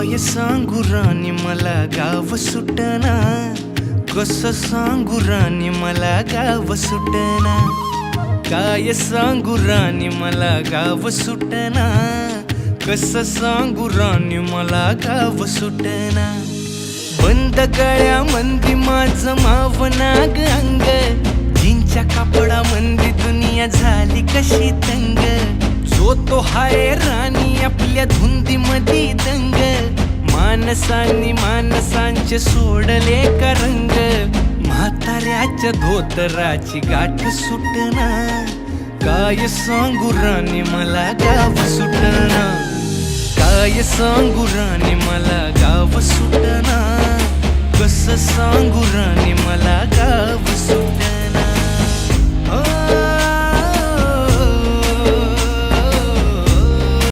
काय सांगू राणी मला गाव सुटना, कसं सांगू राणी मला गाव सुटना, काय सांगू राणी मला गाव सुटना, कसं सांगू राणी मला गाव सुटना। बंद गळ्यामंदी माझं मावनाग अंग, जीनच्या कापडामंदी दुनिया झाली कशी तंग, जो तो हाय राणी आपल्या धुंदीमधी दंग, माणसांनी माणसांचे सोडले का रंग, म्हाताऱ्याच्या धोतराची गाठ सुटना, काय सांगू राणी मला गाव सुटना, काय सांगू राणी मला गाव सुटना, कसं सांगू राणी मला गाव सुटना।